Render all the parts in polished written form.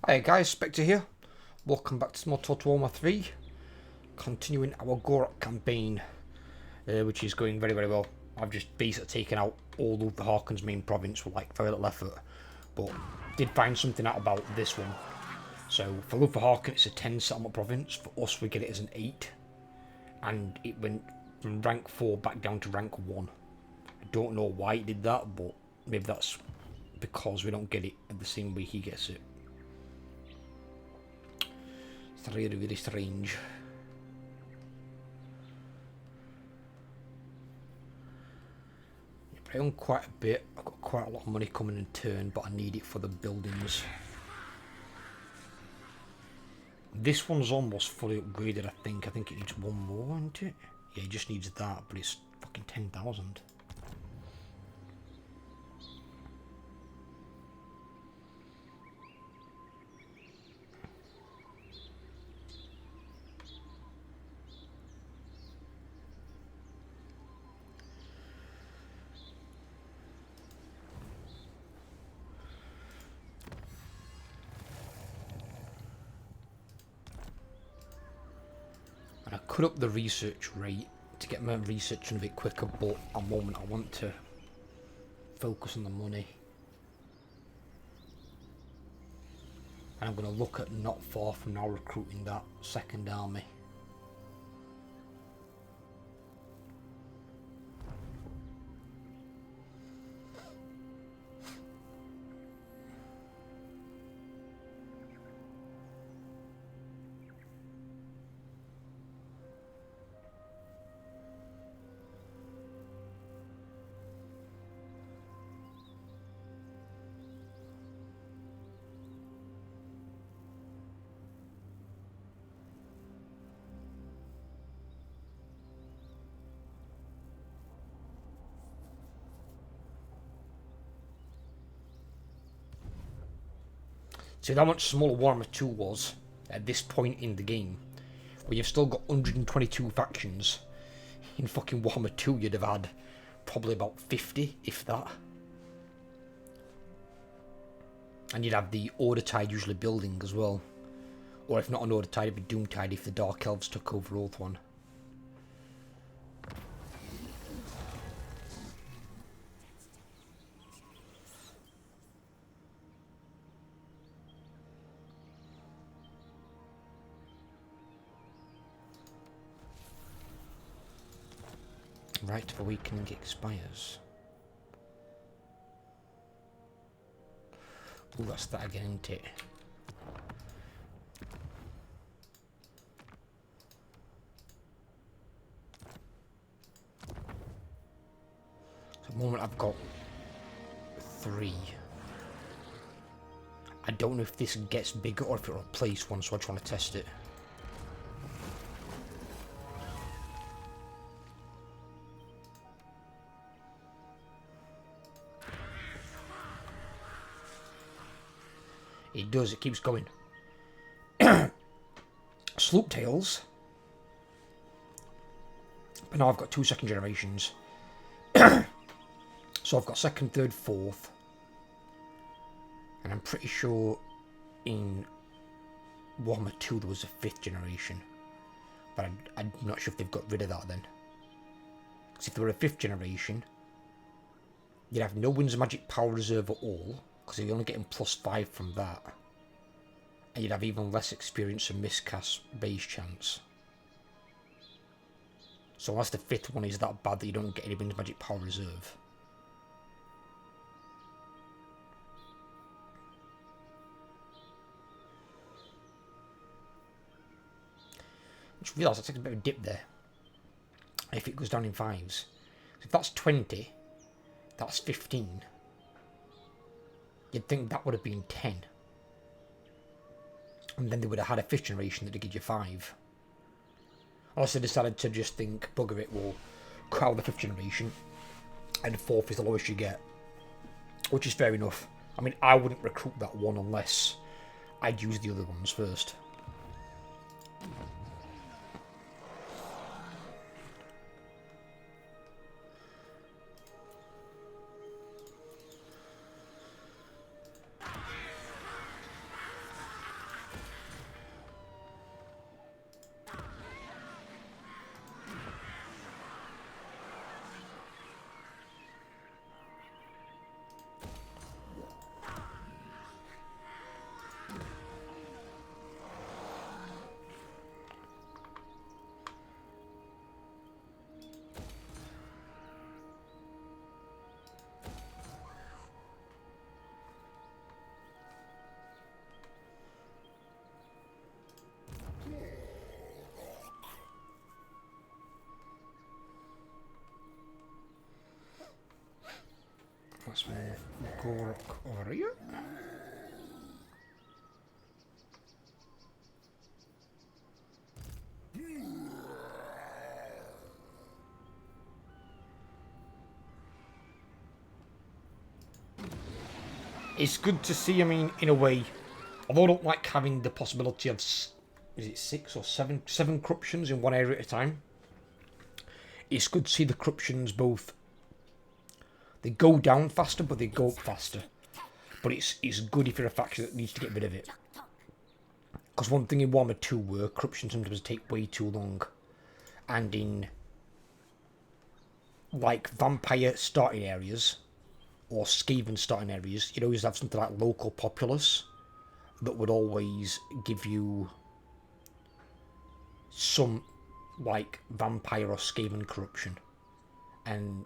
Hey guys, Spectre here. Welcome back to Immortal Warhammer 3. Continuing our Gor-Rok campaign, which is going very, very well. I've just basically taken out all of the Harkon's main province with like very little effort. But did find something out about this one. So for Luther Harkon it's a 10 settlement province. For us we get it as an 8. And it went from rank 4 back down to rank 1. I don't know why it did that, but maybe that's because we don't get it the same way he gets it. It's really, really strange. I own quite a bit. I've got quite a lot of money coming in turn, but I need it for the buildings. This one's almost fully upgraded, I think. I think it needs one more, isn't it? Yeah, it just needs that, but it's fucking 10,000. And I could up the research rate to get my research a bit quicker, but at the moment I want to focus on the money. And I'm going to look at not far from now recruiting that second army. See how much smaller Warhammer 2 was at this point in the game, where you've still got 122 factions. In fucking Warhammer 2 you'd have had probably about 50, if that. And you'd have the Order Tide usually building as well. Or if not an Order Tide, it'd be Doom Tide if the Dark Elves took over Oath One. Right of Awakening expires. Ooh, that's that again, isn't it? So at the moment I've got 3. I don't know if this gets bigger or if it'll replace one, so I just want to test it. It does, it keeps going. Sloop Tails. But now I've got 2 second generations. So I've got second, third, fourth. And I'm pretty sure in Warhammer 2 there was a 5th generation. But I'm not sure if they've got rid of that then. Because if there were a 5th generation, you'd have no Winds of Magic Power Reserve at all, because you're only getting +5 from that. And you'd have even less experience and miscast base chance. So unless the 5th one is that bad that you don't get any Winds of Magic Power Reserve. I just realised I took a bit of a dip there. If it goes down in 5s. So if that's 20, that's 15. You'd think that would have been 10. And then they would have had a 5th generation that would give you 5. Unless they decided to just think, bugger it, we'll crowd the 5th generation. And 4th is the lowest you get. Which is fair enough. I mean, I wouldn't recruit that one unless I'd use the other ones first. let's move Gor-Rok over here. It's good to see, I mean, in a way, although I don't like having the possibility of, is it 6 or 7 corruptions in one area at a time, it's good to see the corruptions both, they go down faster, but they go up faster. But it's good if you're a faction that needs to get rid of it. Because one thing in Warhammer 2 were corruption sometimes take way too long. And in, like, vampire starting areas, or Skaven starting areas, you'd always have something like local populace that would always give you some, like, vampire or Skaven corruption. And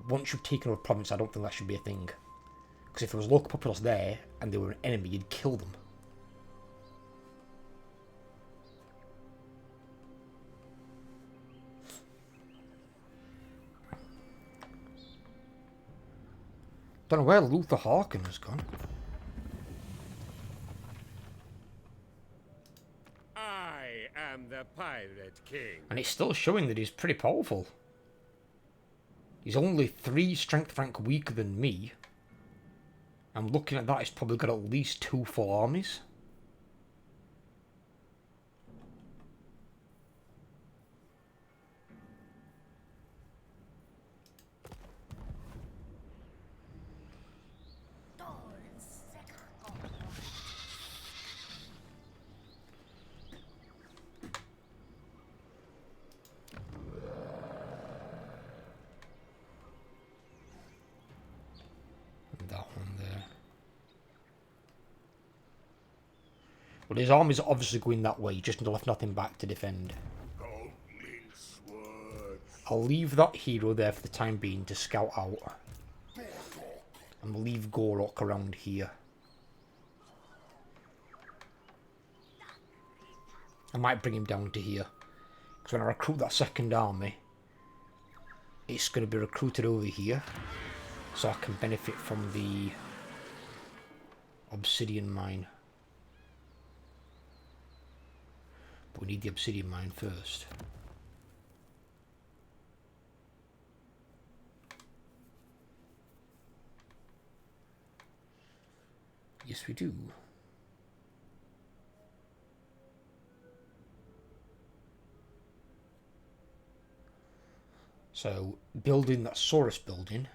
once you've taken over a province, I don't think that should be a thing. Because if there was local populace there, and they were an enemy, you'd kill them. Don't know where Luther Harkin has gone. I am the Pirate King. And it's still showing that he's pretty powerful. He's only 3 strength rank weaker than me. I'm looking at that, he's probably got at least 2 full armies. That one there. Well, his armies are obviously going that way, just left nothing back to defend. I'll leave that hero there for the time being to scout out. And we'll leave Gor-Rok around here. I might bring him down to here. Because when I recruit that second army, it's going to be recruited over here. So I can benefit from the obsidian mine. But we need the obsidian mine first. Yes, we do. So, building that Saurus building.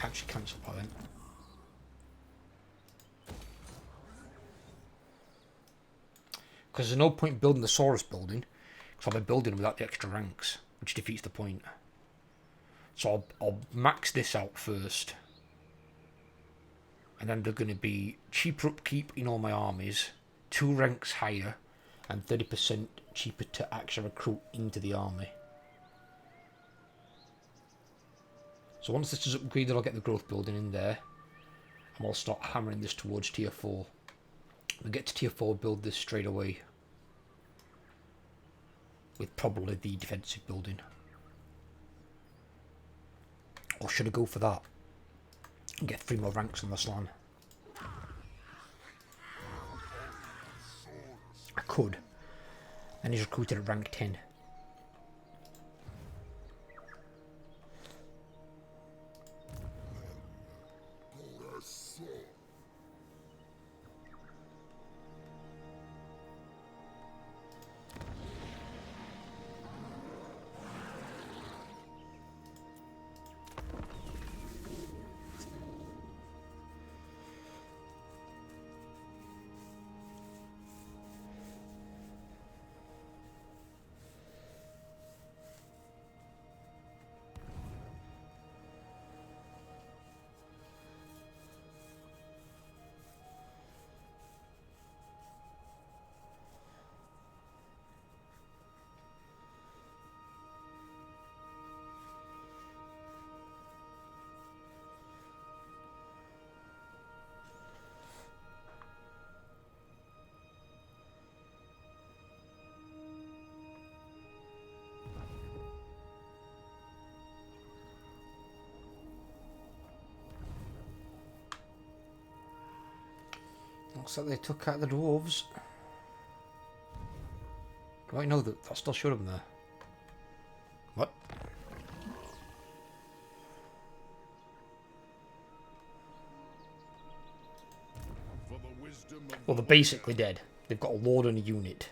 Actually, cancel that then. Because there's no point building the Saurus building, because I'll be building without the extra ranks, which defeats the point. So I'll max this out first. And then they're going to be cheaper upkeep in all my armies, 2 ranks higher, and 30% cheaper to actually recruit into the army. So once this is upgraded, I'll get the growth building in there. And I'll start hammering this towards tier 4. We'll get to tier 4, build this straight away. With probably the defensive building. Or should I go for that? And get 3 more ranks on the slan. I could. And he's recruited at rank 10. Looks like they took out the dwarves. Right, no, that still showed them there. What? Well, they're basically dead. They've got a lord and a unit.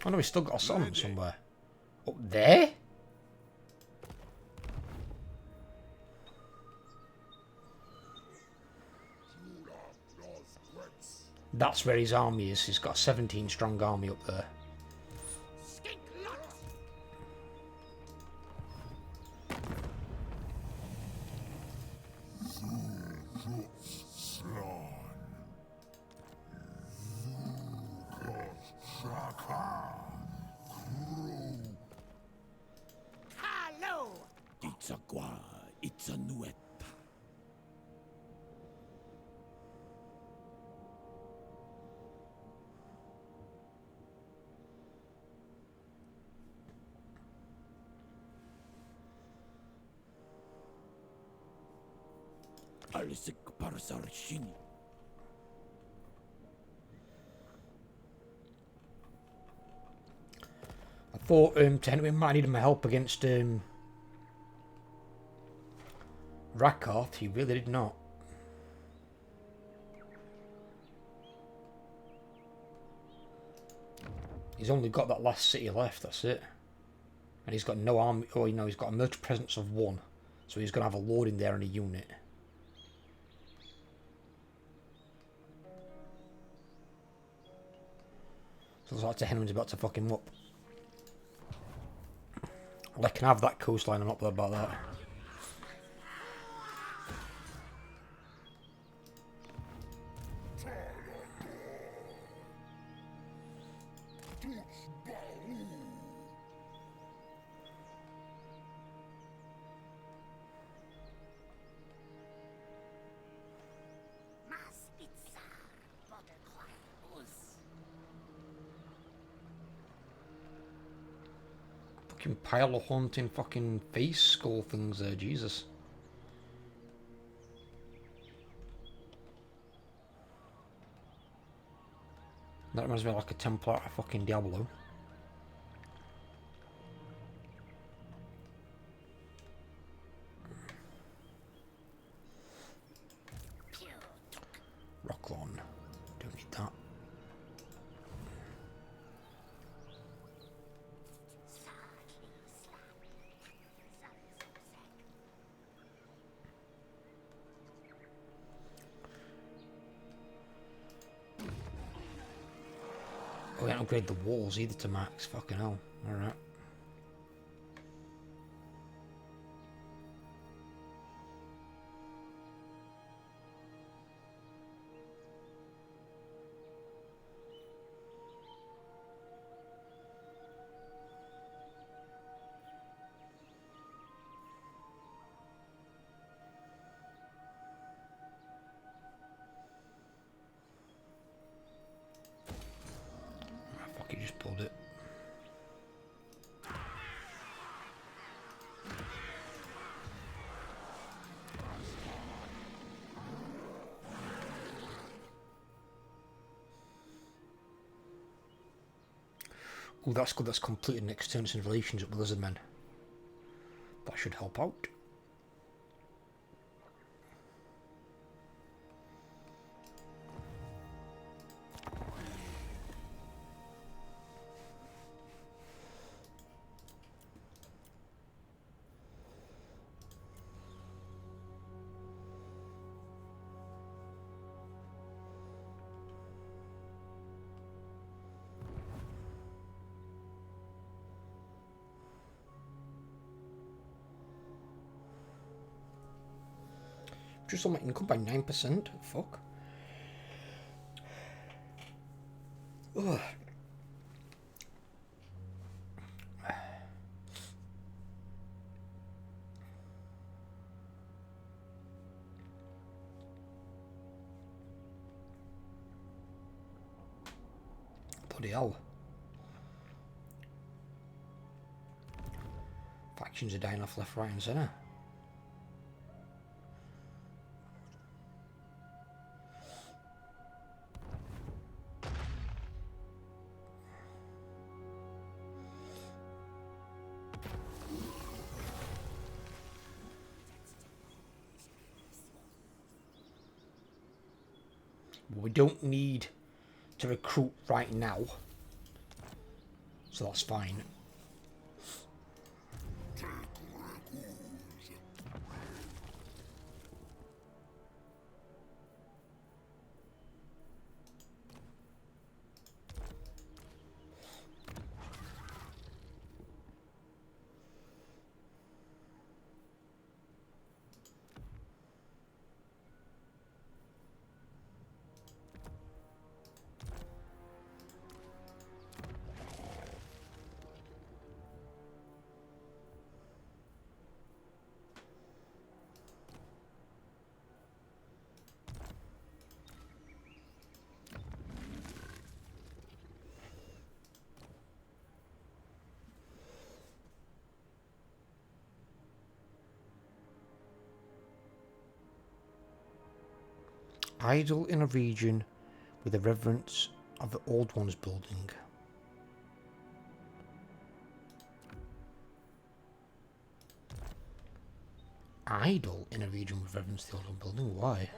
Oh no, we still got a summon somewhere. Up there? That's where his army is. He's got a 17 strong army up there. I thought Tenwin might need my help against Rakarth. He really did not. He's only got that last city left, that's it. And he's got no army. Oh, you know, he's got a military presence of 1. So he's going to have a lord in there and a unit. So it's like Henry's about to fuck him up. Well, I can have that coastline, I'm not bothered about that. Fucking pile of haunting fucking face skull things there, Jesus. That reminds me of like a Templar at a fucking Diablo. Rocklon. Don't need that. Oh, we can't upgrade the walls either to max. Fucking hell. Alright. Fuck, he just pulled it. Oh, that's good. That's completed next turn in relationship with Lizardmen. That should help out. Just on my income by 9%. Fuck. Ugh. Bloody hell. Factions are dying off left, right and centre. We don't need to recruit right now, so that's fine. Idle in a region with the reverence of the Old One's building. Idle in a region with reverence to the Old One's building? Why?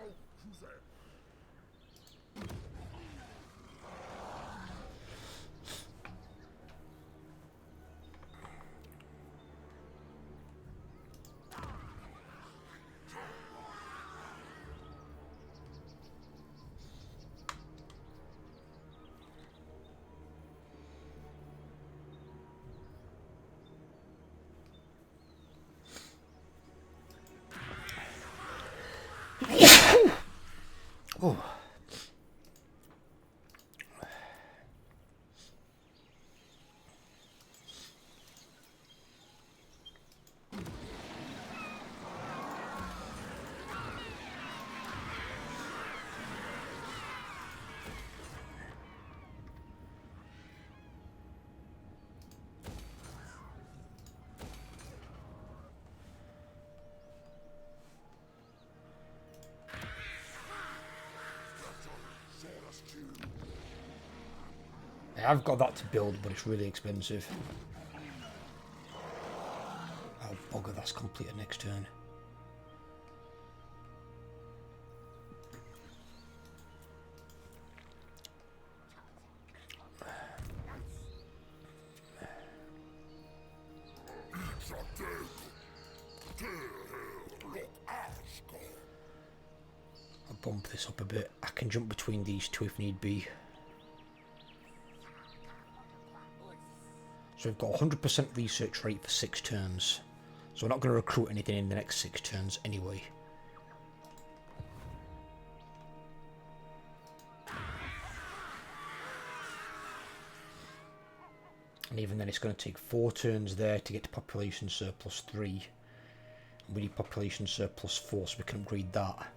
Oh. I've got that to build, but it's really expensive. Oh, bugger, that's completed next turn. I'll bump this up a bit. I can jump between these two if need be. So we've got 100% research rate for 6 turns. So we're not going to recruit anything in the next 6 turns anyway. And even then it's going to take 4 turns there to get to population surplus 3. And we need population surplus 4 so we can upgrade that.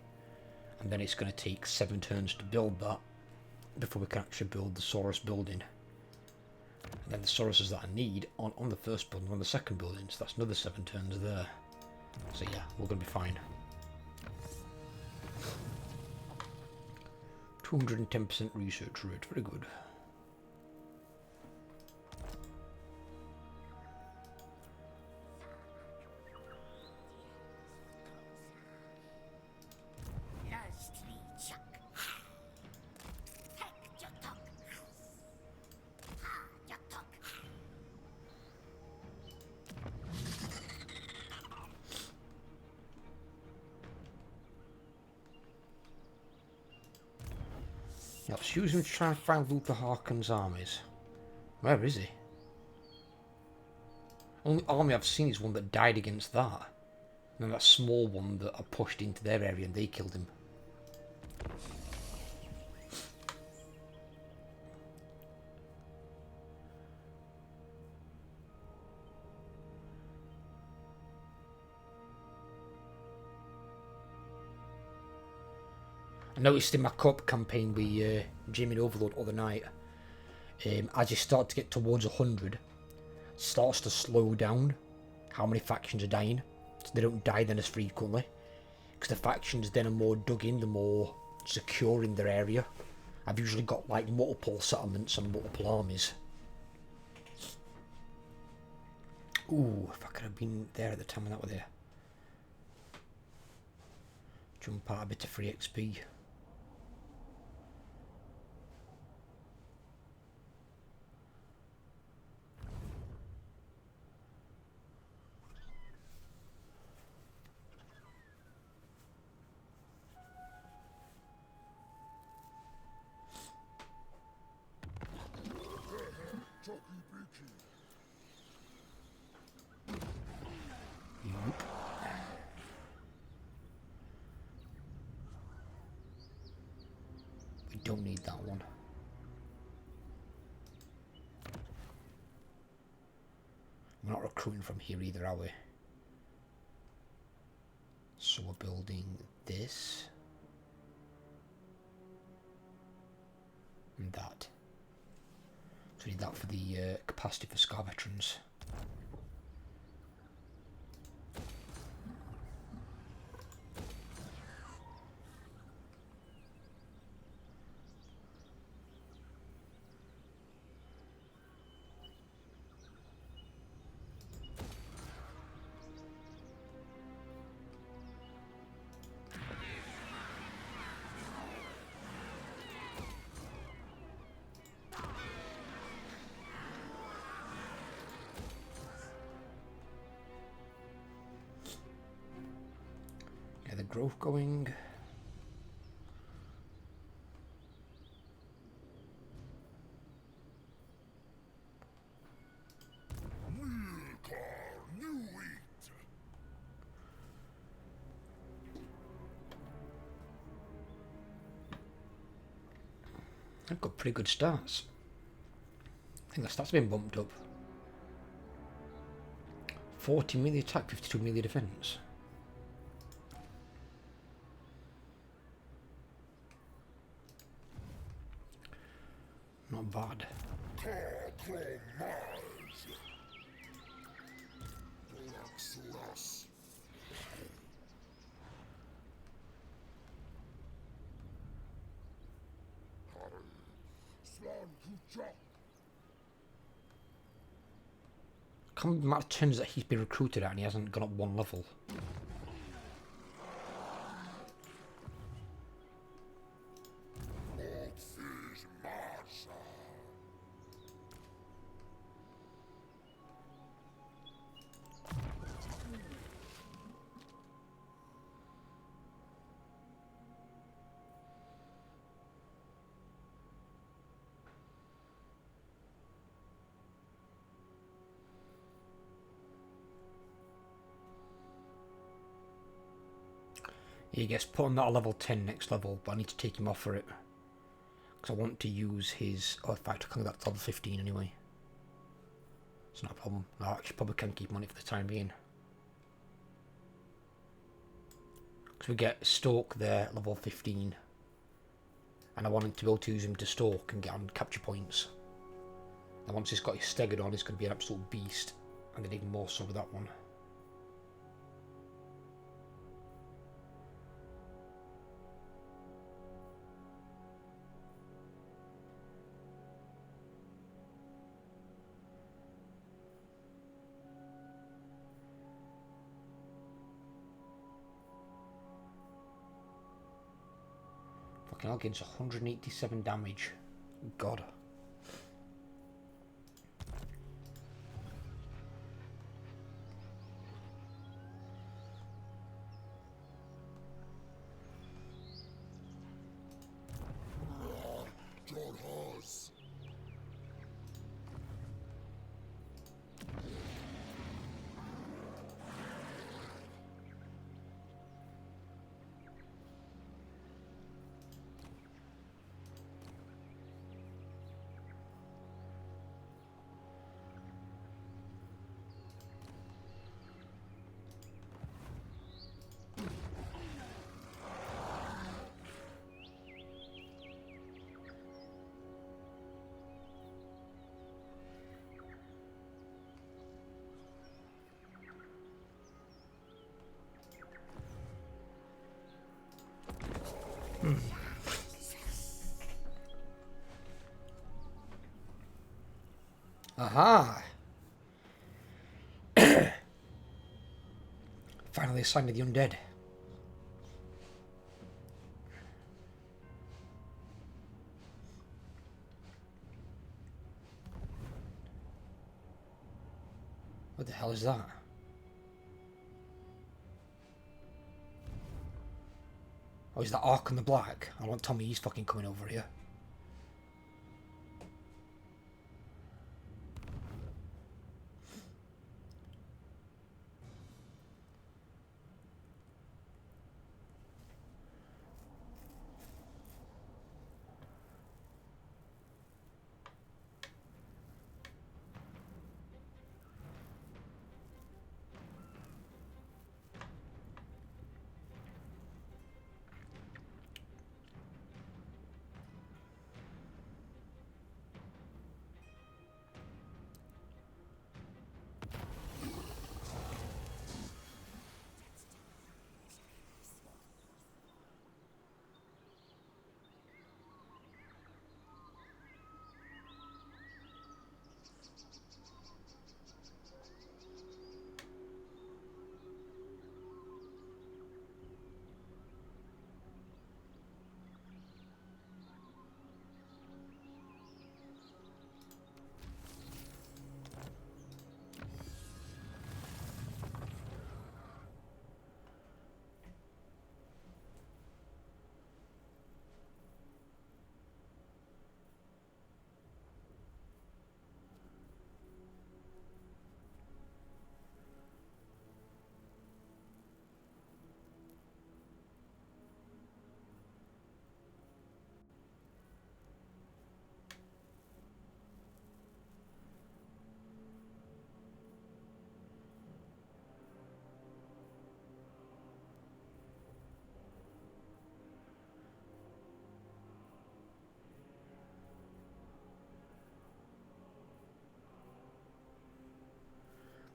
And then it's going to take 7 turns to build that before we can actually build the Saurus building. And then the Sauruses that I need on the first building, on the second building, so that's another 7 turns there. So yeah, we're going to be fine. 210% research rate, very good. I was using him to try and find Luther Harkin's armies. Where is he? Only army I've seen is one that died against that. And then that small one that I pushed into their area and they killed him. I noticed in my co-op campaign with Jimmy Overlord the other night, as you start to get towards 100, starts to slow down how many factions are dying, so they don't die then as frequently, because the factions then are more dug in, the more secure in their area. I've usually got like multiple settlements and multiple armies. Ooh, if I could have been there at the time when that were there. Jump out a bit of free XP. don't need that one. We're not recruiting from here either, are we? So we're building this. And that. So we need that for the capacity for Scar veterans. The growth going. I've got pretty good stats. I think the stats have been bumped up. 40 melee attack, 52 melee defense. Not bad. Can't remember the amount of turns that he's been recruited at and he hasn't gone up one level. He gets put on that level 10 next level, but I need to take him off for it. Because I want to use his... Oh, in fact, I can get that to level 15 anyway. It's not a problem. I actually probably can keep him on it for the time being. Because we get Stalk there, level 15. And I wanted to be able to use him to stalk and get on capture points. And once he's got his staggered on, he's going to be an absolute beast. And then even more so with that one. Fucking hell, gains 187 damage. God. Aha! Finally a sign of the undead. What the hell is that? Oh, is that Ark on the Black? I want Tommy, he's fucking coming over here.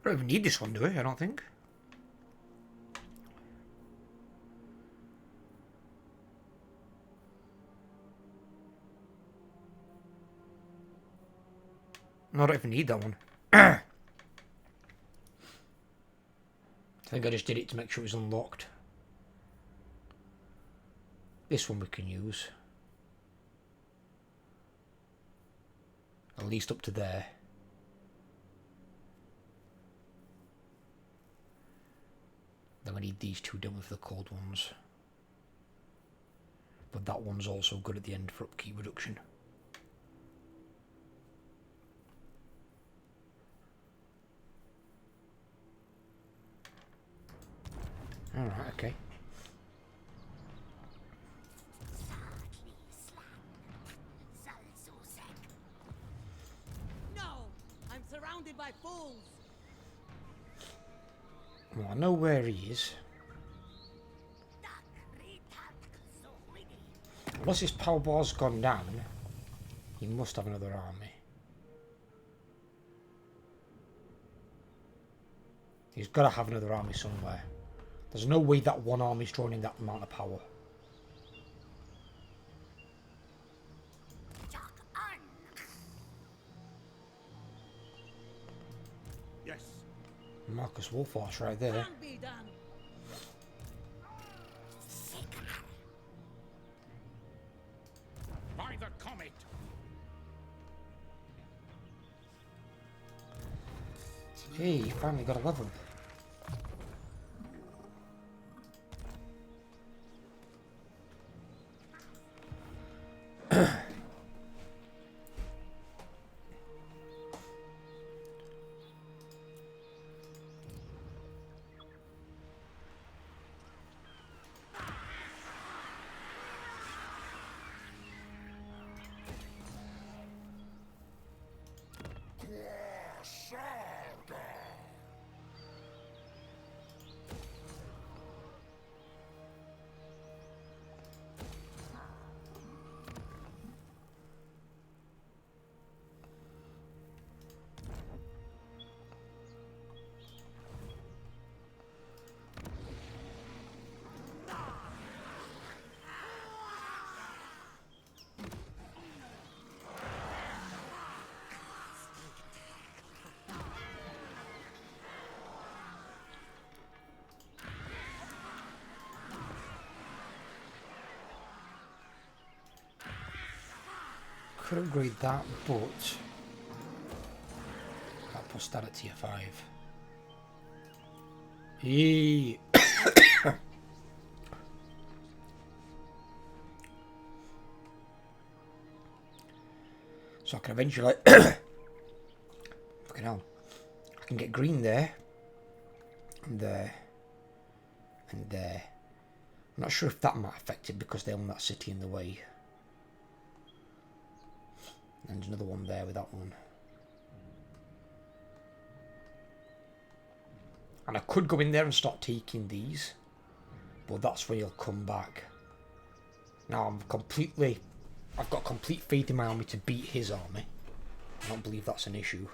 don't even need this one, do I? I don't think. No, I don't even need that one. I think I just did it to make sure it was unlocked. This one we can use. At least up to there. Then we need these two done with the cold ones. But that one's also good at the end for upkeep reduction. Alright, okay. No! I'm surrounded by fools! Well, I know where he is. Unless his power bar's gone down, he must have another army. He's got to have another army somewhere. There's no way that one army's drawing in that amount of power. Yes. Marcus Wolfart's right there. Can be done. By the comet. Hey, he finally got a level. Could upgrade that, but that puts that at tier 5. Yee. So I can eventually fucking hell. I can get green there. And there. And there. I'm not sure if that might affect it because they own that city in the way. And another one there with that one. And I could go in there and start taking these. But that's where he'll come back. Now I've got complete faith in my army to beat his army. I don't believe that's an issue.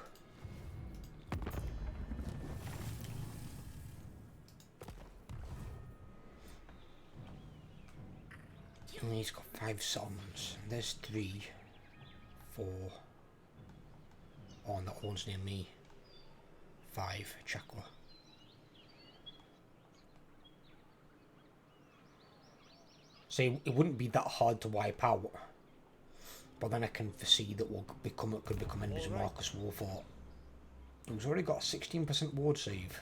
And he's got 5 settlements. There's 3. 4. Oh, and that one's near me. 5. Chakwa. See, it wouldn't be that hard to wipe out. But then I can foresee that could become enemies of Marcus Wolfart. Who's already got a 16% ward save.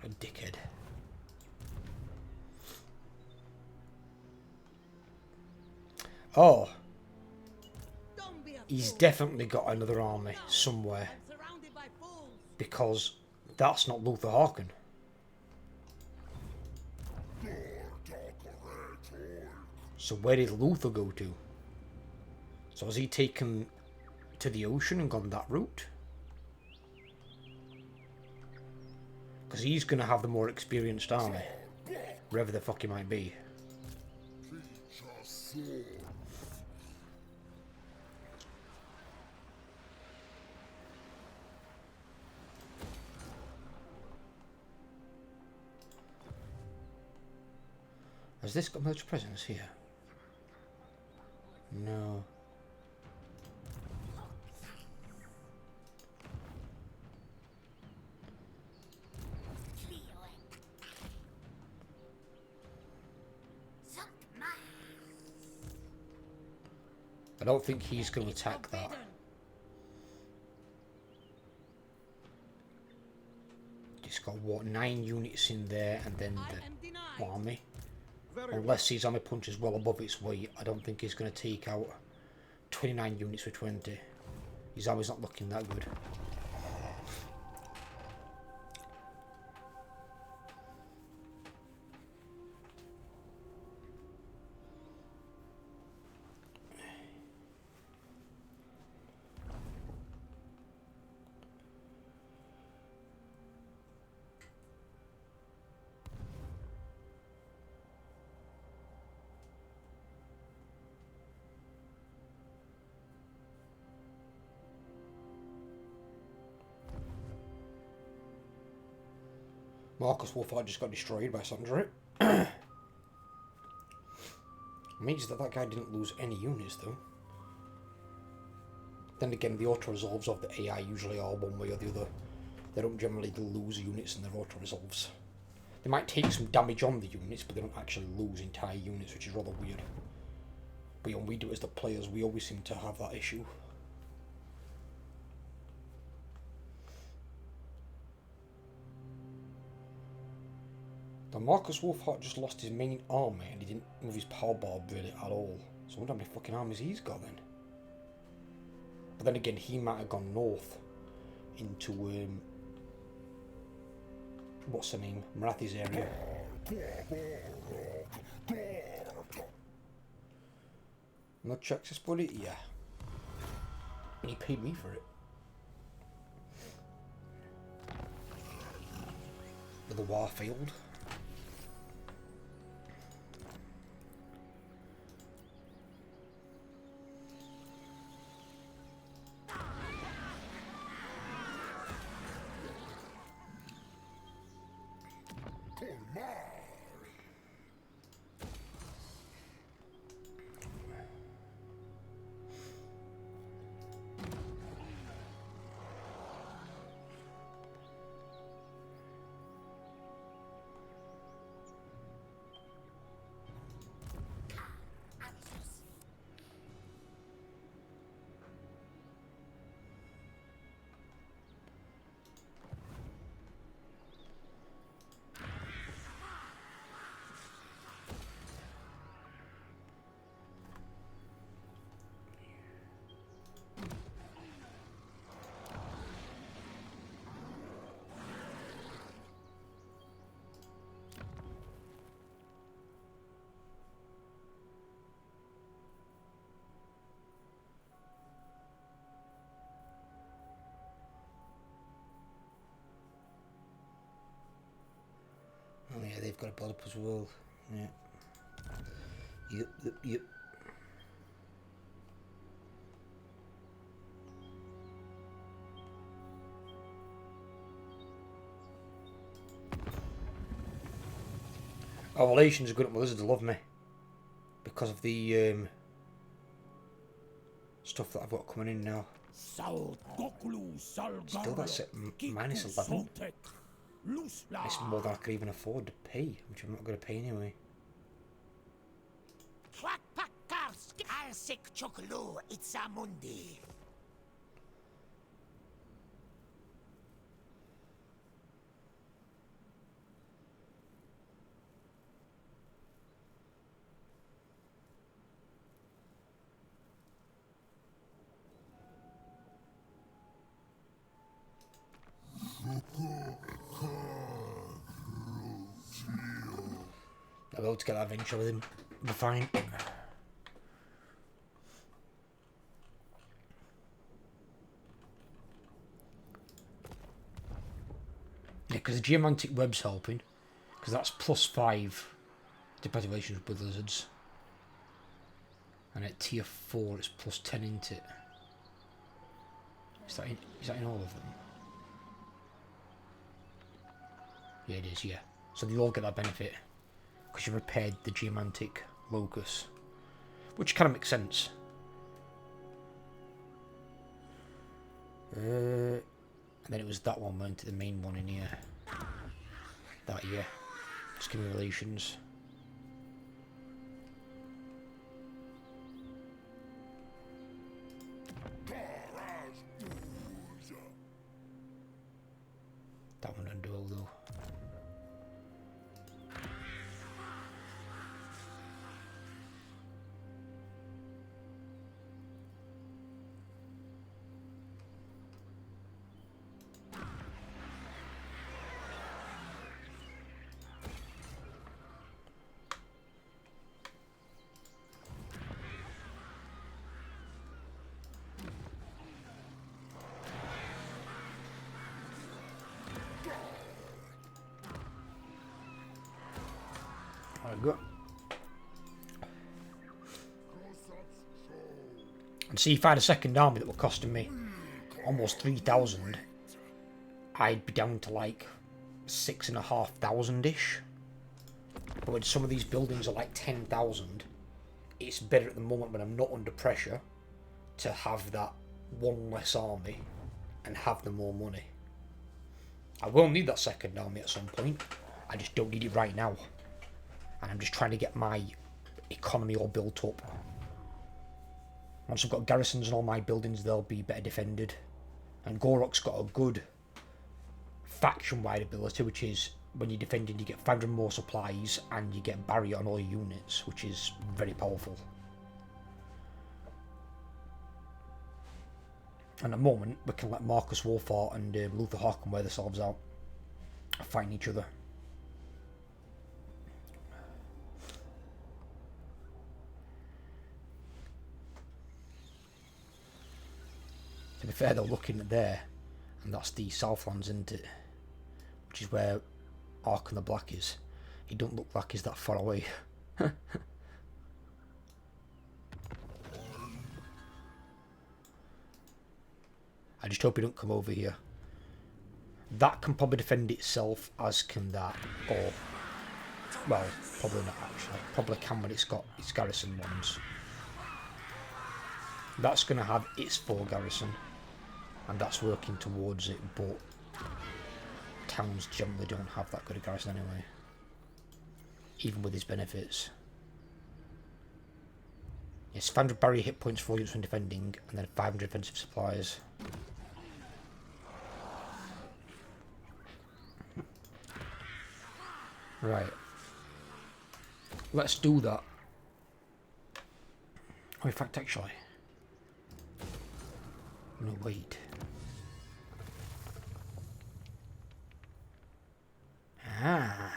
What a dickhead. Oh. He's definitely got another army somewhere. Because that's not Luther Harkin. So where did Luther go to? So has he taken to the ocean and gone that route? Because he's going to have the more experienced army. Wherever the fuck he might be. Has this got military presence here? No. I don't think he's going to attack that. Just got what, 9 units in there, and then the army. Unless his army punch is well above its weight, I don't think he's going to take out 29 units with 20. His army's not looking that good. Marcus Wolfhard just got destroyed by Sandra. Means that that guy didn't lose any units though. Then again, the auto-resolves of the AI usually are one way or the other. They don't generally lose units in their auto-resolves. They might take some damage on the units, but they don't actually lose entire units, which is rather weird. But when we do it as the players, we always seem to have that issue. Now Marcus Wolfhard just lost his main army and he didn't move his power bar really at all. So I wonder how many fucking armies he's got then. But then again, he might have gone north into what's the name? Marathi's area. No checks to put it? Yeah. And he paid me for it. But the war failed. Oh yeah, they've got to build up as well. Yeah. Yep. Our relations are good at my lizards, love me. Because of the stuff that I've got coming in now. Still that's at minus 11. It's more than I could even afford to pay, which I'm not going to pay anyway. I'll be able to get that adventure with him. We're fine. Yeah, because the geomantic web's helping. Because that's +5 to populations with lizards. And at tier 4 it's +10 into it. Is that in all of them? Yeah, it is, yeah. So they all get that benefit. because you repaired the geomantic locus, which kind of makes sense. And then it was that one, went to the main one in here. That, yeah. Stimulations. That one didn't do all though. Go. And see, if I had a second army that were costing me almost 3,000, I'd be down to like 6,500-ish. But when some of these buildings are like 10,000, it's better at the moment when I'm not under pressure to have that one less army and have the more money. I will need that second army at some point. I just don't need it right now. And I'm just trying to get my economy all built up. Once I've got garrisons and all my buildings, they'll be better defended. And Gor-Rok's got a good faction-wide ability, which is when you're defending, you get 500 more supplies and you get barrier on all your units, which is very powerful. And at the moment, we can let Marcus Wolfhart and Luther Harkon wear themselves out, fighting each other. To be fair, they're looking at there, and that's the Southlands, isn't it? Which is where Arkhan the Black is. He don't look like he's that far away. I just hope he don't come over here. That can probably defend itself, as can that, or well, probably not actually. Probably can when it's got its garrison ones. That's going to have its 4 garrison. And that's working towards it, but towns generally don't have that good a garrison anyway. Even with his benefits. Yes, 500 barrier hit points for units when defending, and then 500 defensive supplies. Right. Let's do that. Oh, in fact, actually. No, wait. Ah.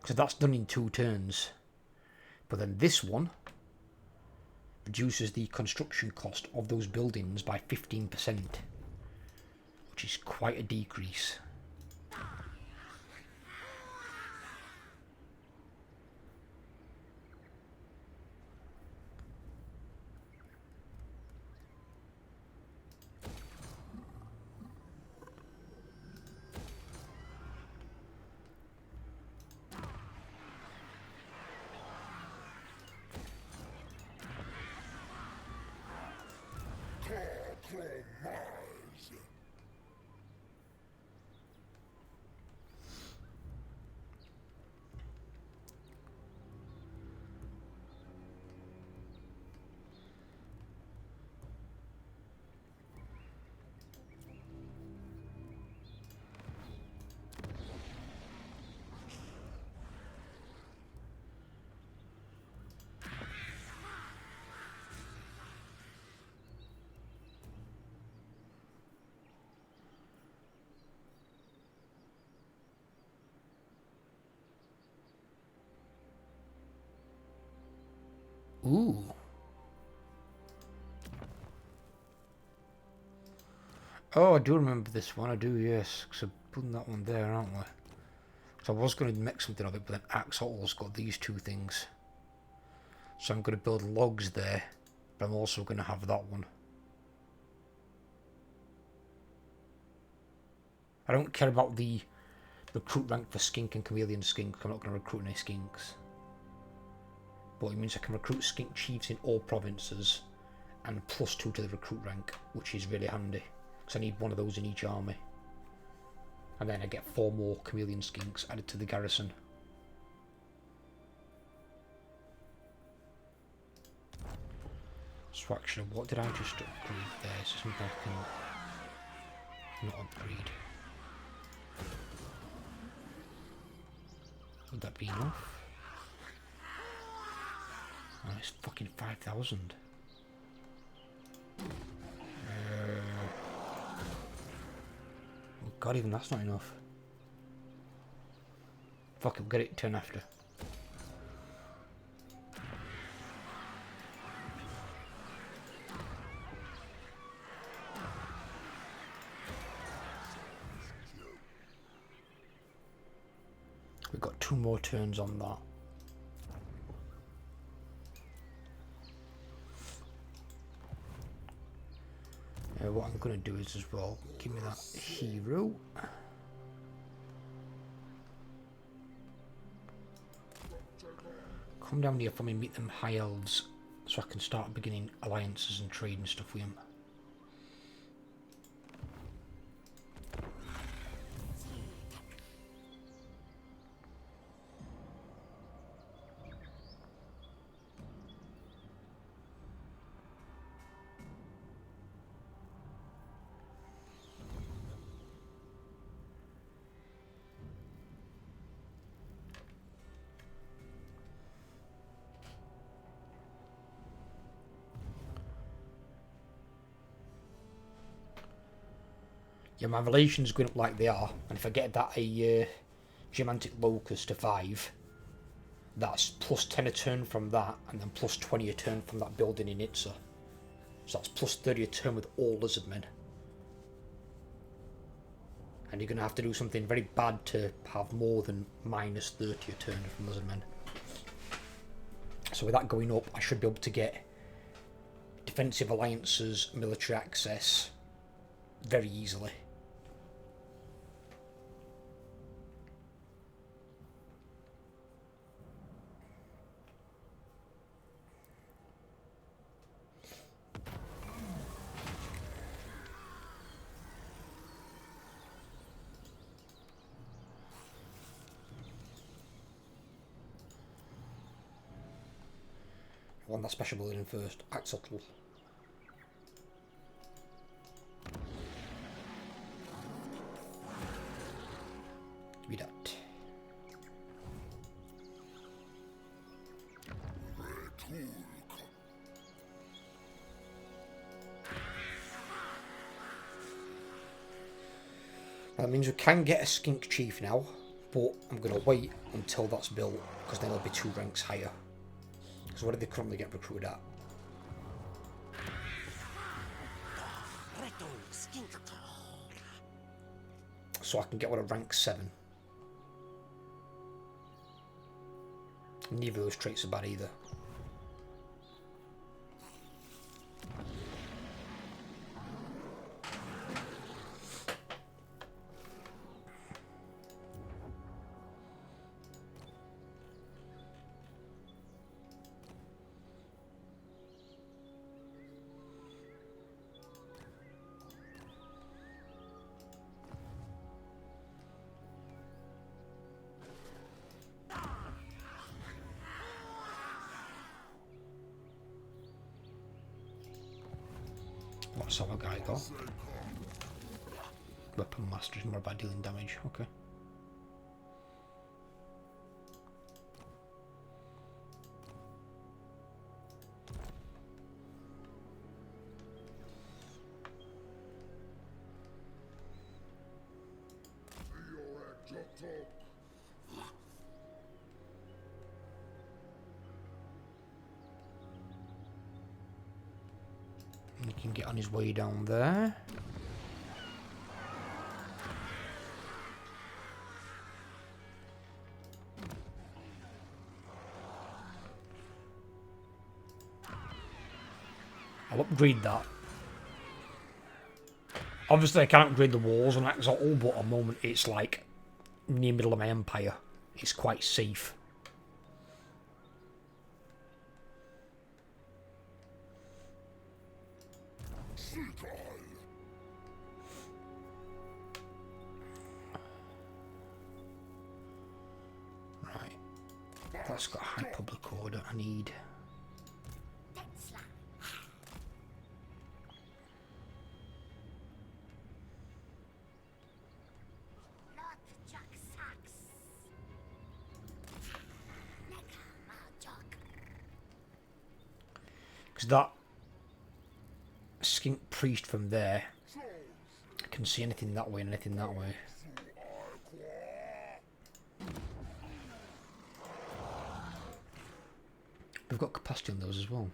Because that's done in 2 turns. But then this one reduces the construction cost of those buildings by 15%. Which is quite a decrease. Ooh. Oh, I do remember this one. I do, yes. Because I'm putting that one there, aren't we? So I was going to make something of it, but then Axolotl's got these 2 things. So I'm going to build logs there, but I'm also going to have that one. I don't care about the recruit rank for skink and chameleon skink. I'm not going to recruit any skinks. But it means I can recruit skink chiefs in all provinces and +2 to the recruit rank, which is really handy because I need one of those in each army. And then I get 4 more chameleon skinks added to the garrison. So actually, what did I just upgrade there? Is there something I can not upgrade? Would that be enough? Oh, it's fucking 5,000. Oh god, even that's not enough. Fuck it, we'll get it turn after. We've got 2 more turns on that. What I'm going to do is as well, give me that hero. Come down here for me, meet them high elves, so I can start beginning alliances and trade and stuff with them. Yeah, my relations going up like they are, and if I get that a Geomantic Locust to 5, that's +10 a turn from that, and then +20 a turn from that building in Itza. So that's +30 a turn with all Lizardmen. And you're going to have to do something very bad to have more than -30 a turn from Lizardmen. So with that going up, I should be able to get defensive alliances, military access very easily. I want that special building first. Act subtle. Give me that. That means we can get a skink chief now, but I'm going to wait until that's built, because then it'll be 2 ranks higher. So what do they currently get recruited at? So I can get one at rank 7. Neither of those traits are bad either. What's our guy got? Weapon master is more about dealing damage. Okay. He can get on his way down there. I'll upgrade that. Obviously I can't upgrade the walls on Axotl, but at the moment it's like near middle of my empire. It's quite safe. Right. That's got high public order. I need... Because that skink priest from there can see anything that way and anything that way. We've got capacity on those as well.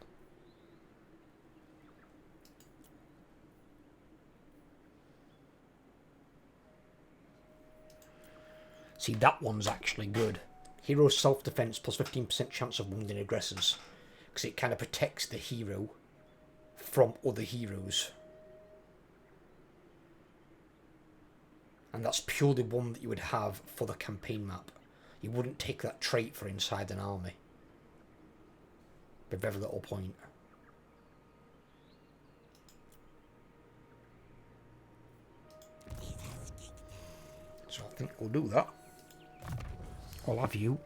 See, that one's actually good. Hero self-defense plus 15% chance of wounding aggressors. Because it kind of protects the hero from other heroes. And that's purely one that you would have for the campaign map. You wouldn't take that trait for inside an army. With very little point. So I think we'll do that. I'll have you.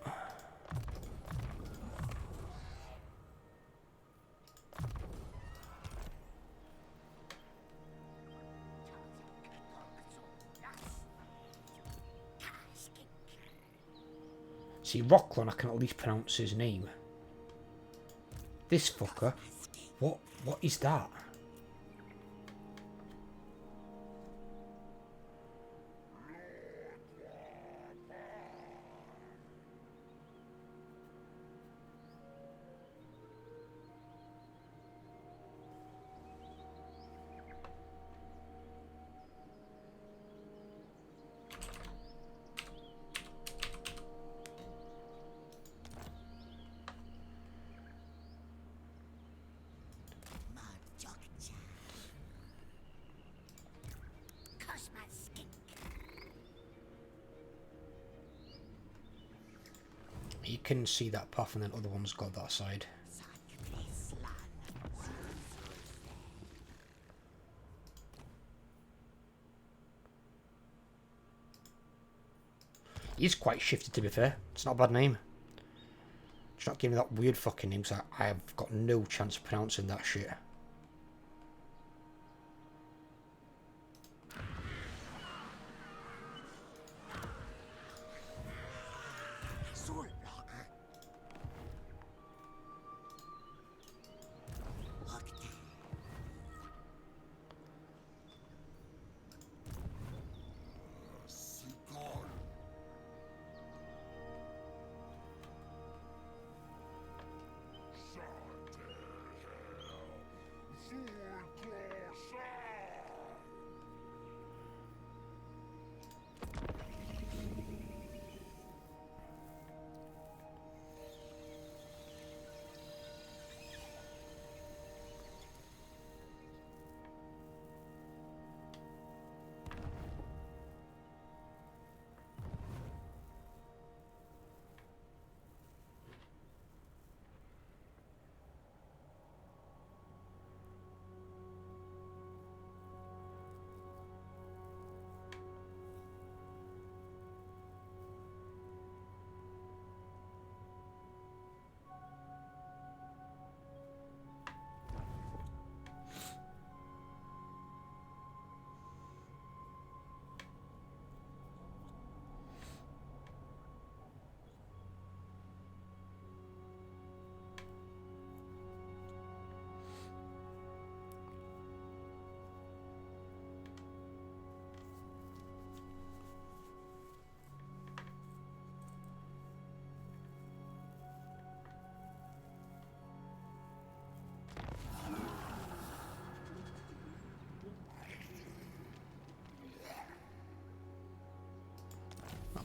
See, Rocklon, I can at least pronounce his name. This fucker. What is that? You can see that path and then other ones got that side. He's quite shifted, to be fair. It's not a bad name. Just not giving me that weird fucking name, because I have got no chance of pronouncing that shit.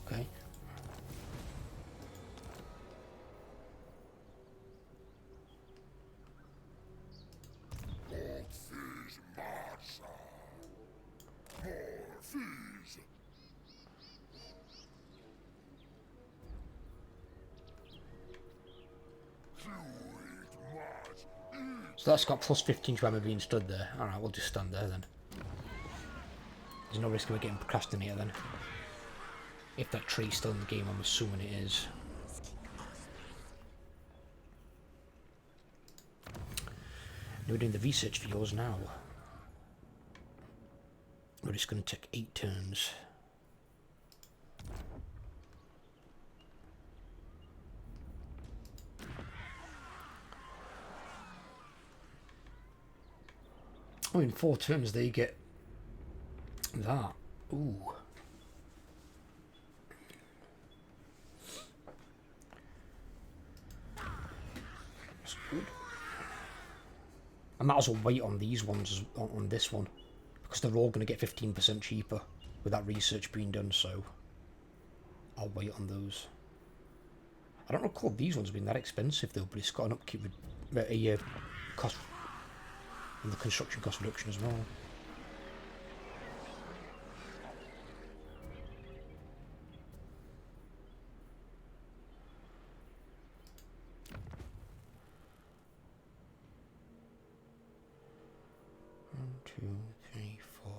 Okay. So that's got plus 15 to Emma being stood there. Alright, we'll just stand there then. There's no risk of it getting procrastinated then. If that tree's still in the game, I'm assuming it is. We're doing the research for yours now. We're just going to take 8 turns. Oh, in 4 turns they get that. Ooh. That's good. I might as well wait on these ones, on this one, because they're all going to get 15% cheaper with that research being done, so I'll wait on those. I don't recall these ones being that expensive though, but it's got an upkeep with a cost and the construction cost reduction as well. One, 2, 3, 4,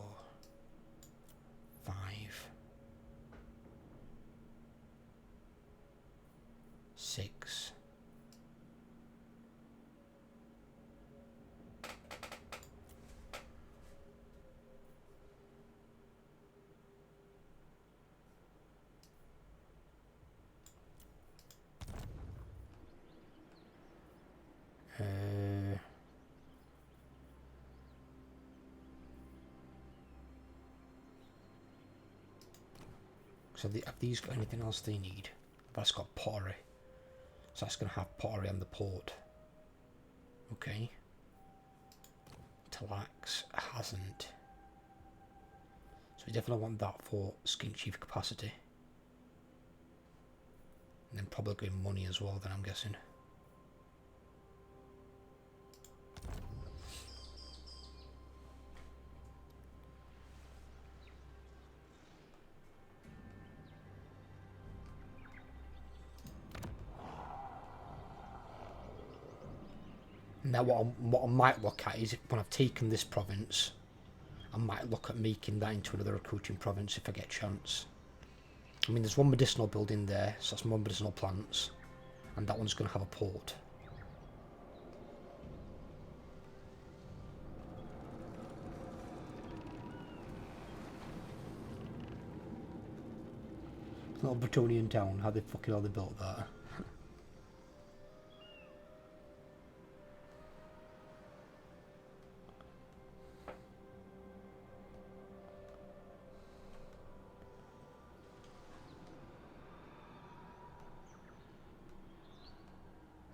5, 6. So have these got anything else they need? That's got pottery. So that's going to have pottery on the port. Okay. Talax hasn't. So we definitely want that for skin chief capacity. And then probably money as well then, I'm guessing. Now what I might look at is, when I've taken this province, I might look at making that into another recruiting province if I get a chance. I mean, there's one medicinal building there, so that's more medicinal plants, and that one's going to have a port. Little Bretonian town, how they fucking all they built that.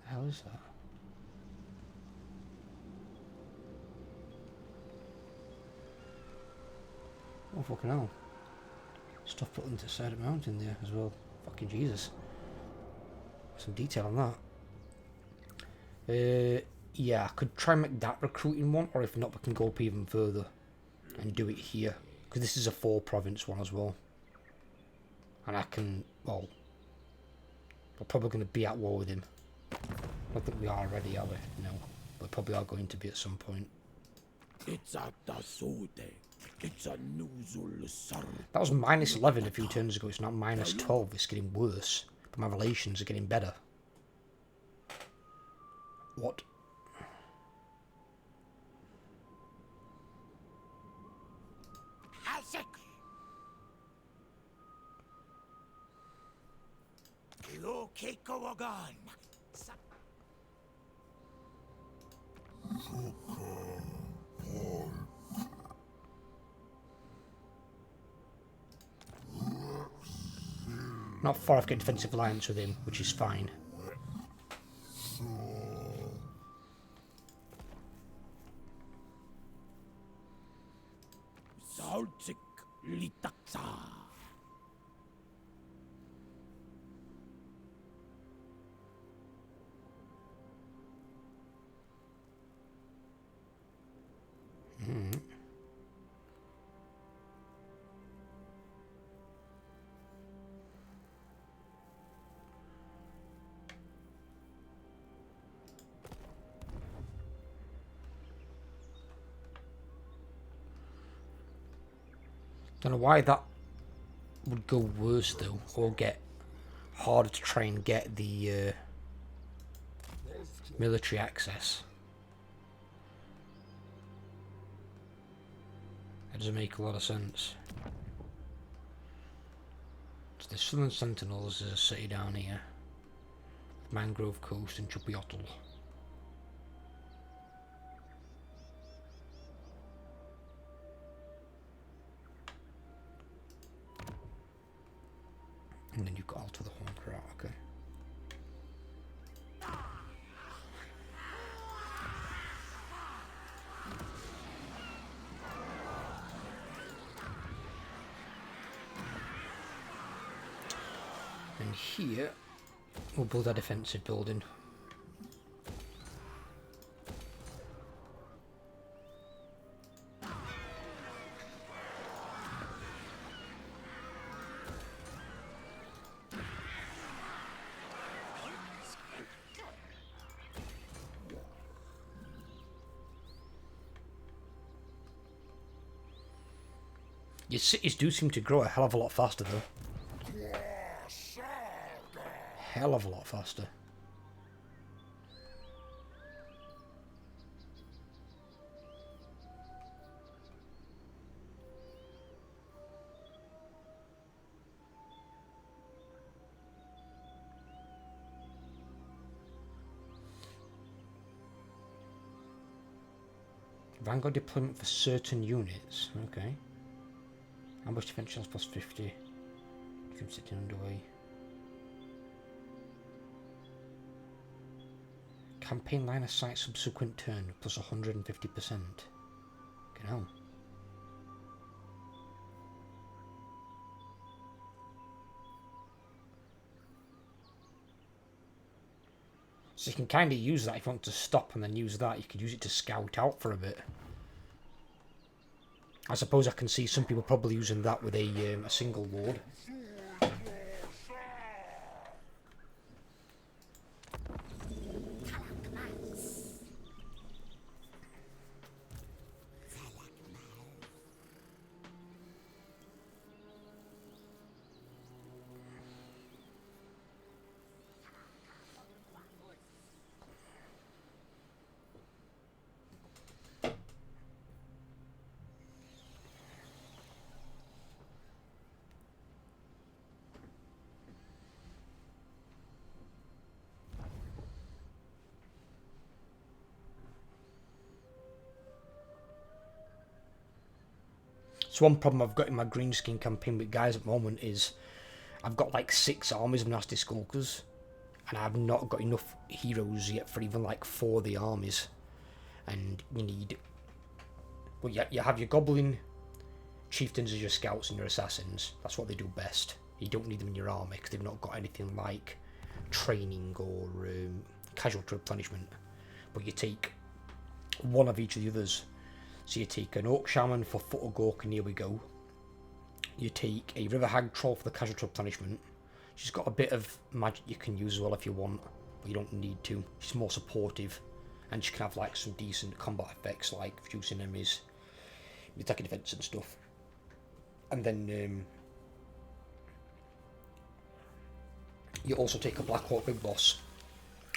The hell is that? Oh fucking hell. Stuff put into the side of the mountain there as well. Fucking Jesus. Some detail on that. Yeah, I could try and make that recruiting one, or if not, we can go up even further and do it here. Because this is a 4 province one as well. And I can, well, we're probably going to be at war with him. I don't think we are already, are we? No. We probably are going to be at some point. That was minus 11 a few turns ago. It's not minus 12. It's getting worse. But my relations are getting better. What? Not far off getting defensive alliance with him, which is fine. Don't know why that would go worse though, or get harder to try and get the military access. That doesn't make a lot of sense. So the Southern Sentinels is a city down here. Mangrove Coast and Immortal. And then you've got Alto the Horned, okay. And here, we'll build our defensive building. Your cities do seem to grow a hell of a lot faster though. Hell of a lot faster. Vanguard deployment for certain units. Okay. Ambush defense chance plus 50. From sitting underway. Campaign line of sight subsequent turn plus 150%. Get hell. So you can kind of use that if you want to stop and then use that. You could use it to scout out for a bit. I suppose I can see some people probably using that with a single lord. So one problem I've got in my greenskin campaign with guys at the moment is I've got like 6 armies of nasty skulkers and I've not got enough heroes yet for even like 4 of the armies. And you need... Well, you have your goblin chieftains as your scouts and your assassins. That's what they do best. You don't need them in your army because they've not got anything like training or casualty replenishment. But you take one of each of the others. So you take an Orc Shaman for Foot of Gork, and here we go. You take a River Hag Troll for the casualty replenishment. She's got a bit of magic you can use as well if you want, but you don't need to. She's more supportive, and she can have like some decent combat effects like reducing enemies, attacking defense and stuff. And then you also take a Black Hawk Big Boss.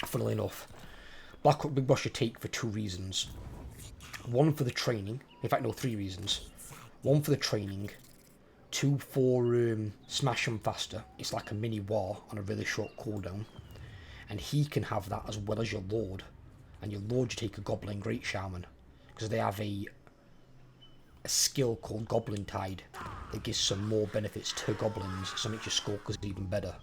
Funnily enough, Black Hawk Big Boss you take for 2 reasons. 1 for the training, in fact no, 3 reasons. 1 for the training, 2 for smash them faster. It's like a mini war on a really short cooldown. And he can have that as well as your lord. And your lord you take a Goblin Great Shaman. Because they have a skill called Goblin Tide that gives some more benefits to goblins, so makes your skulkers even better.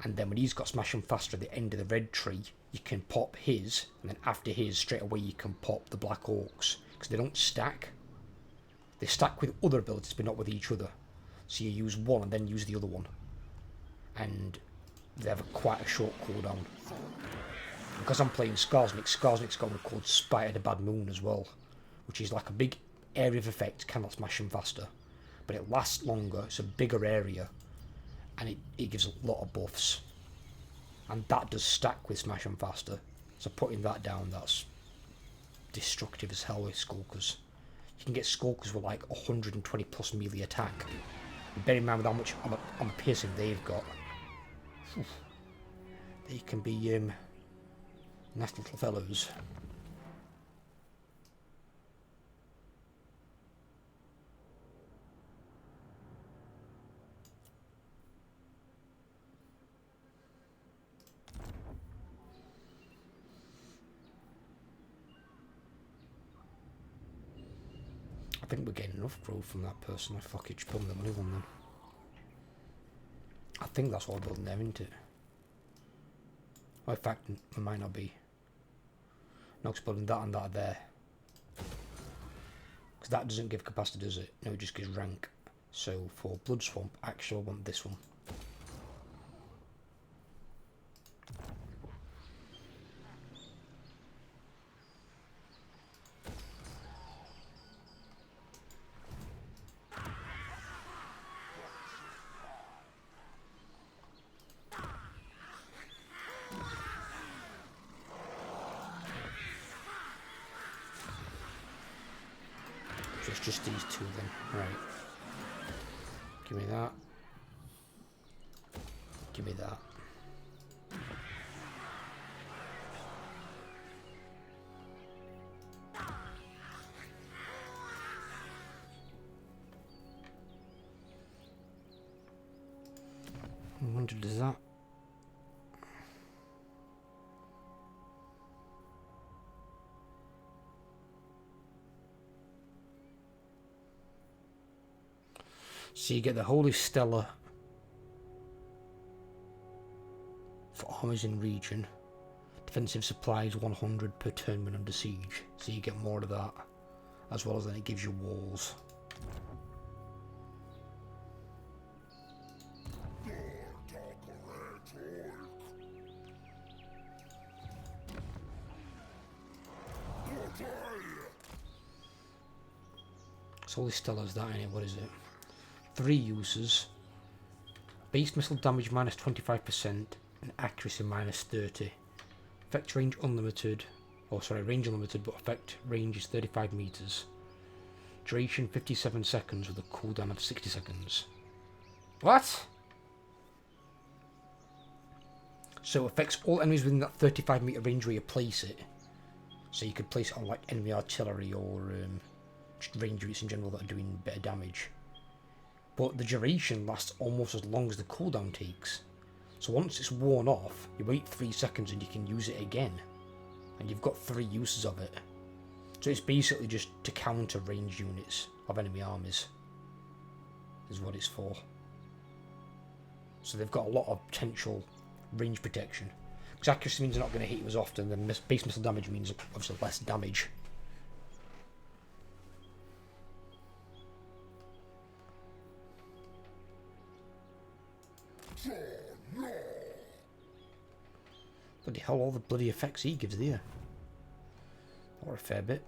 And then when he's got smash them faster at the end of the red tree, you can pop his, and then after his, straight away you can pop the Black Orcs. Because they don't stack. They stack with other abilities, but not with each other. So you use one and then use the other one. And they have quite a short cooldown. Because I'm playing Skarsnik, Skarsnik's got one called Spite of the Bad Moon as well. Which is like a big area of effect, cannot smash them faster. But it lasts longer, it's a bigger area. And it gives a lot of buffs. And that does stack with smash them faster. So putting that down, that's destructive as hell with skulkers. you can get skulkers with like 120 plus melee attack. And bear in mind with how much on the piercing they've got. Whew. They can be nasty little fellows. I think we're getting enough growth from that person. I fuck it, just put the money on them. I think that's what we're building there, isn't it? Oh, in fact, it might not be. No, it's building that and that there. Because that doesn't give capacity, does it? No, it just gives rank. So for Blood Swamp, actually I want this one. Just these two then, right. Give me that. Give me that. I wonder, does that? So you get the Holy Stellar for armies in region. Defensive supplies 100 per turn when under siege. So you get more of that, as well as then it gives you walls. So Holy Stellar's that in it, what is it? 3 uses, base missile damage minus 25% and accuracy minus 30. Effect range unlimited, range unlimited, but effect range is 35 meters. Duration 57 seconds with a cooldown of 60 seconds. What? So affects all enemies within that 35 meter range where you place it. So you could place it on like enemy artillery or just range units in general that are doing better damage. But the duration lasts almost as long as the cooldown takes. So once it's worn off, you wait 3 seconds and you can use it again. And you've got 3 uses of it. So it's basically just to counter range units of enemy armies. Is what it's for. So they've got a lot of potential range protection. Because accuracy means they're not going to hit you as often, then base missile damage means obviously less damage. Bloody hell, all the bloody effects he gives there. Or a fair bit.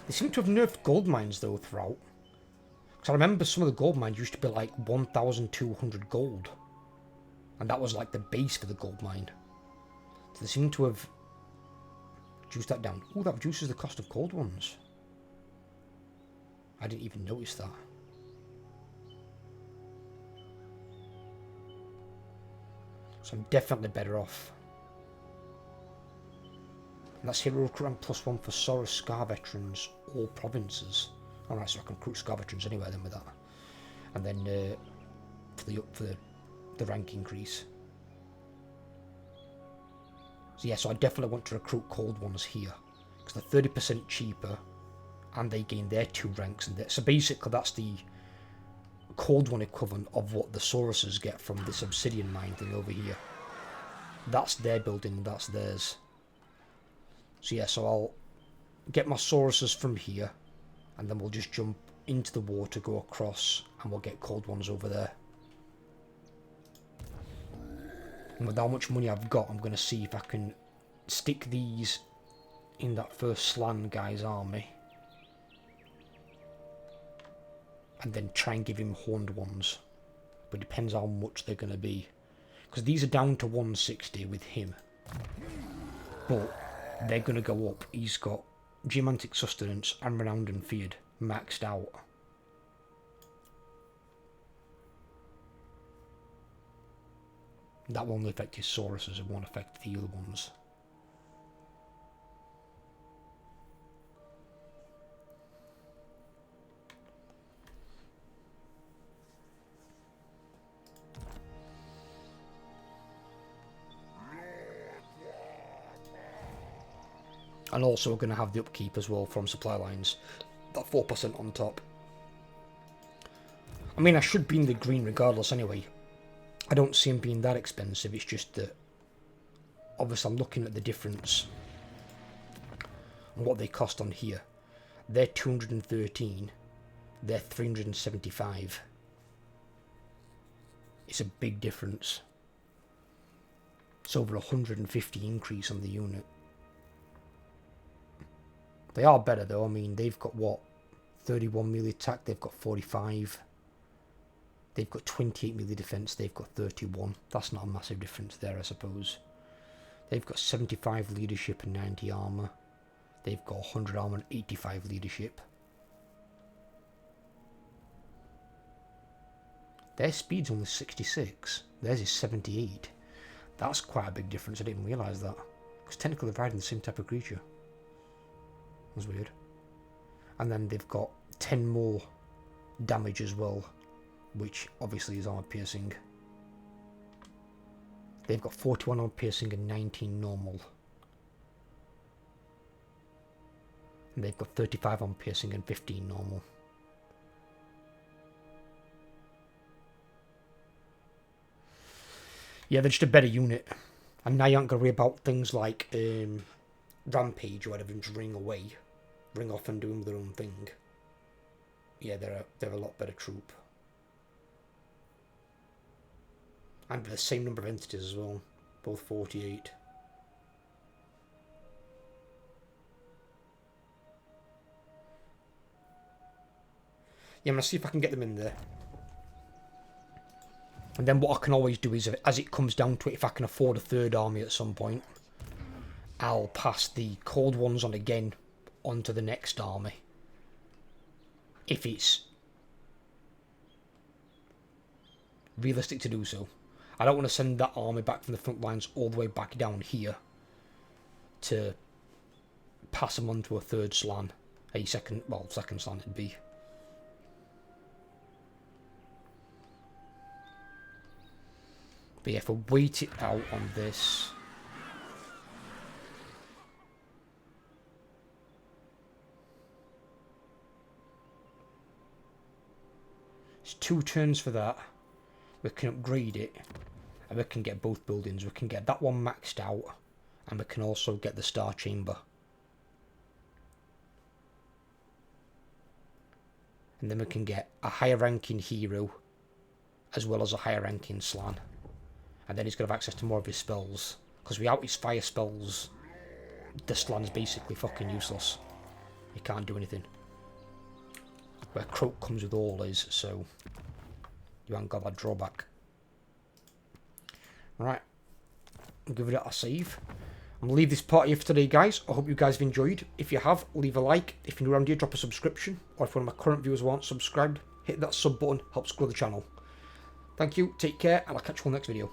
They seem to have nerfed gold mines though throughout. Because I remember some of the gold mines used to be like 1,200 gold. And that was like the base for the gold mine. So they seem to have reduced that down. Oh, that reduces the cost of gold ones. I didn't even notice that. So I'm definitely better off. And that's heroic rank +1 for Soros Scar veterans, all provinces. Alright, so I can recruit Scar veterans anywhere then with that. And then for the rank increase. So yeah, so I definitely want to recruit cold ones here. Because they're 30% cheaper. And they gain their 2 ranks. So basically that's the cold one equivalent of what the Sauruses get from this obsidian mine thing over here. That's their building, that's theirs. So yeah, so I'll get my Sauruses from here, and then we'll just jump into the water, go across, and we'll get cold ones over there. And with how much money I've got, I'm going to see if I can stick these in that first Slan guy's army. And then try and give him horned ones. But it depends how much they're going to be. Because these are down to 160 with him. But they're going to go up. He's got Geomantic Sustenance and Renowned and Feared maxed out. That will only affect his Sauruses, it won't affect the other ones. And also we're going to have the upkeep as well from supply lines. That 4% on top. I mean, I should be in the green regardless anyway. I don't see them being that expensive, it's just that obviously I'm looking at the difference and what they cost on here. They're 213, they're 375. It's a big difference. It's over 150 increase on the unit. They are better though. I mean, they've got what? 31 melee attack, they've got 45. They've got 28 melee defense, they've got 31. That's not a massive difference there, I suppose. They've got 75 leadership and 90 armor. They've got 100 armor and 85 leadership. Their speed's only 66. Theirs is 78. That's quite a big difference. I didn't realise that. Because technically they're riding the same type of creature. That's weird. And then they've got 10 more damage as well, which obviously is armor piercing. They've got 41 armor piercing and 19 normal. And they've got 35 armor piercing and 15 normal. Yeah, they're just a better unit. And now you aren't going to worry about things like Rampage or whatever and just ring off and doing their own thing. Yeah, they're a lot better troop. And the same number of entities as well, both 48. Yeah, I'm going to see if I can get them in there. And then what I can always do is, as it comes down to it, if I can afford a third army at some point, I'll pass the cold ones on again onto the next army. If it's realistic to do so. I don't want to send that army back from the front lines all the way back down here to pass them on to a third slan. Second slan it'd be. But yeah, if I wait it out on this... It's 2 turns for that. We can upgrade it. And we can get both buildings. We can get that one maxed out. And we can also get the Star Chamber. And then we can get a higher ranking hero. As well as a higher ranking slan. And then he's going to have access to more of his spells. Because without his fire spells, the slan's basically fucking useless. He can't do anything. Where Croak comes with all his, so you haven't got that drawback. Right, I'll give it a save. I'm going to leave this part here for today, guys. I hope you guys have enjoyed. If you have, leave a like. If you're new around here, drop a subscription. Or if one of my current viewers wants subscribed, hit that sub button, helps grow the channel. Thank you, take care, and I'll catch you on the next video.